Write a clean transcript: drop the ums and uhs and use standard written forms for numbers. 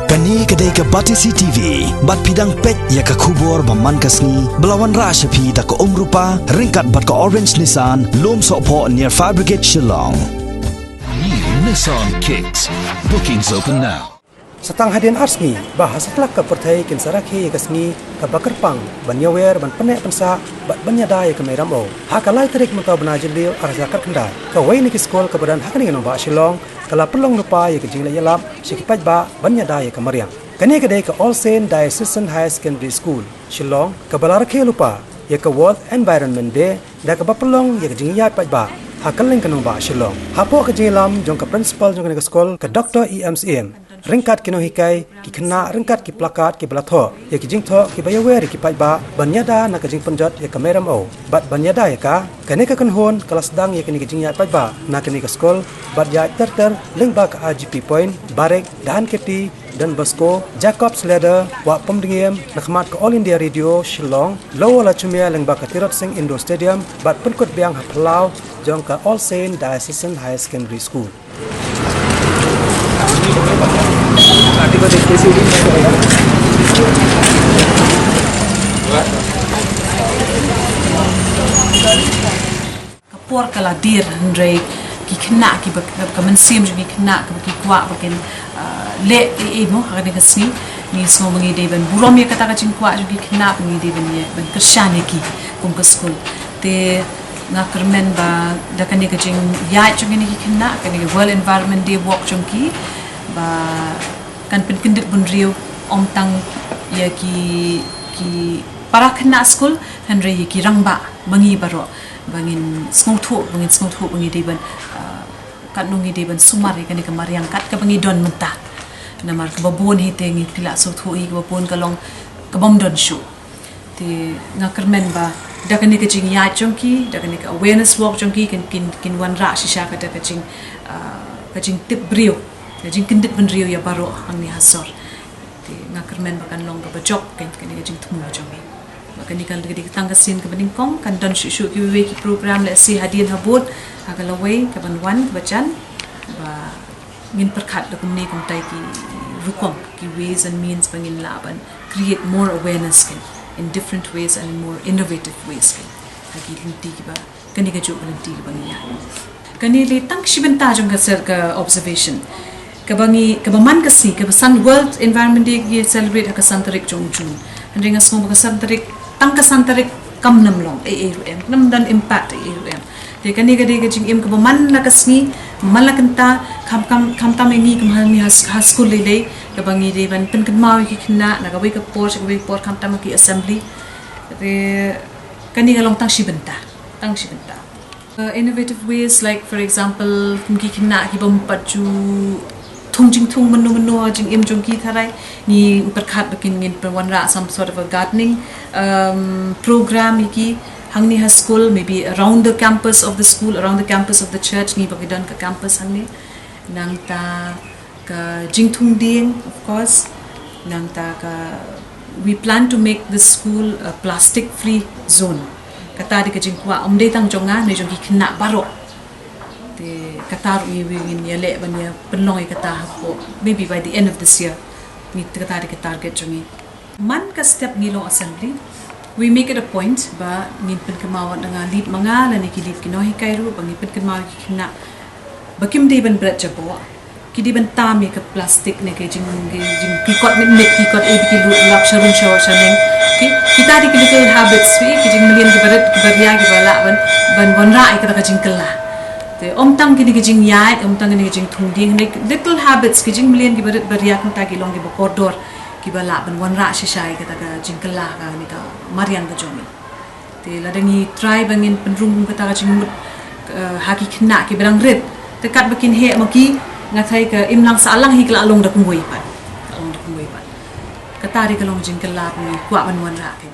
Kani kedai ke Batisi TV, bat pidang pet ya ke kubur baman kasni, belawan rasa pi tak ke rupa, ringkat bat ke Orange Nissan, lom sokpo near Fire Brigade Shillong. New Nissan Kicks. Bookings open now. Setang hadian arsmi, bahasa kelak ke pertai kin saraki ya kasmi, ke bakerpang, ban yawer, ban penek pensa, bat ban yada ya ke meramo. Hakalai terik mentau benajil liu arzakat kendai. Ke wai ni ke skol ke badan hakani nombak Shillong, kalau pelong lupa ya ke jingla yalap, sikipaj ba ban yada ya ke Mariam. Kani kedai ke All Saint Diocesan High Secondary School, Shillong, ke balarake lupa, ya ke World Environment Day, dah ke bapelong ya ke jingla paj ba. Hakaling ke nombak Shillong. Hapo ke jinglam jong ke principal jong ke skol ke Dr. EMCM. Ringkat kino hikai, ki kena ringkat ki plakat ki belatho, ya ki jing tho ki bayawer ki paj ba, banyada na ke jing penjot ya ke meram o. Bat banyada ya ka, kene ke kenhon kelas dang ya kini ke jing ya paj ba, na kini ke skol, bat ya terter ling ba ke RGP Point, Barek, Dan Keti, dan Basko, Jacob Slater, wak pemdengiem, nakmat ke All India Radio, Shillong, Lowo la cumia ling ba ke Tirot Singh Indoor Stadium, bat penkut biang hapelau, jong ke All Saint Diocesan High Secondary School. Kapor kala dir Andre ki kena ki kemensim ki kena ki kuat bagian le mo hakane kasni ni semua mengi deban burom ya kata kacing kuat ki kena mengi deban ya ben kersan ki kum ke school te ngakermen ba dakan ni kacing ya chung ni ki kena kan ni World Environment Day walk chung ki ba kan pendit bun rio om tang ya ki para kena school Andre ki rangba mengi baro bangin sngotho bangi deban kat nungi deban sumar kan ke mariang kat ke bangi don mentah namar ke babon hitengi pila sotho i ke babon kalong ke bom don show te ngakermen ba dakan ke jing ya chongki dakan ke awareness walk chongki kin wan ra shisha ka ta kaching tip brio kaching kendit ben rio ya baro ang ni hasor te ngakermen ba kan long ke bajok kan ke jing thumu chongki makani kan lagi tanggasin ke beningkong kan don shu ki we ki program le si hadian habut agalaway ke banwan ke bacan ba min perkhat dokum ni kum tai ki rukom ki ways and means bangin laban create more awareness in different ways and more innovative ways hagi linti ki ba kani ka jo linti ki bangiya kani le tang shibenta jong ka ser ka observation ka bangi ka baman ka si ka Sun World Environment Day ki celebrate ka santarik jong June handinga semua ka santarik tangka santarik kam namlong AAUM nam dan impact AAUM de kani gade ke jing im ke man na kasni malakanta kam tam engi kum halni has school le ke bangi de ban pen kemawi ki khna na ga wei ke por kam tam ki assembly de kani ga long tang shibenta innovative ways like for example kum ki khna ki bom paju thung menu jing im jong ki tharai ni perkhat bakin ngin perwanra some sort of a gardening program iki hangni has school maybe around the campus of the school around the campus of the church ni bagidan ka campus hangni nang ta ka jing thung ding of course nang ta ka we plan to make this school a plastic free zone kata di ka jing kwa omde tang jonga ne jong ki khna baro te katar we win yale banya penlong kata hapo maybe by the end of this year ni kata de target jongi man ka step ngilo assembly we make it a point ba ngin pen kemawan dengan lead manga la ni kilip kino hikairu bangi pen kemaw kina bakim de ban brat jabo kidi ban tam ke plastic ne ke jing pikot mit pikot e bikilu lap sharun shaw shaneng kita di little habits we ki jing malian ke barat ke baria ke bala ban bonra ai ka jing kala te om tang kini ke jing yai om tang ni ke jing thung ding little habits ki jing malian ke barat baria kan ta ki long ke bokordor ki bala ban wanra shishai ka ta jing kala ka ni ka marian ka jomi te ladangi try bangin penrung ka ta jing haki khna ki berang red te kat bakin he maki ngathai ka imlang salang hi kala long da kungoi pat kata ri ka long jing kala ni kwa ban wanra ke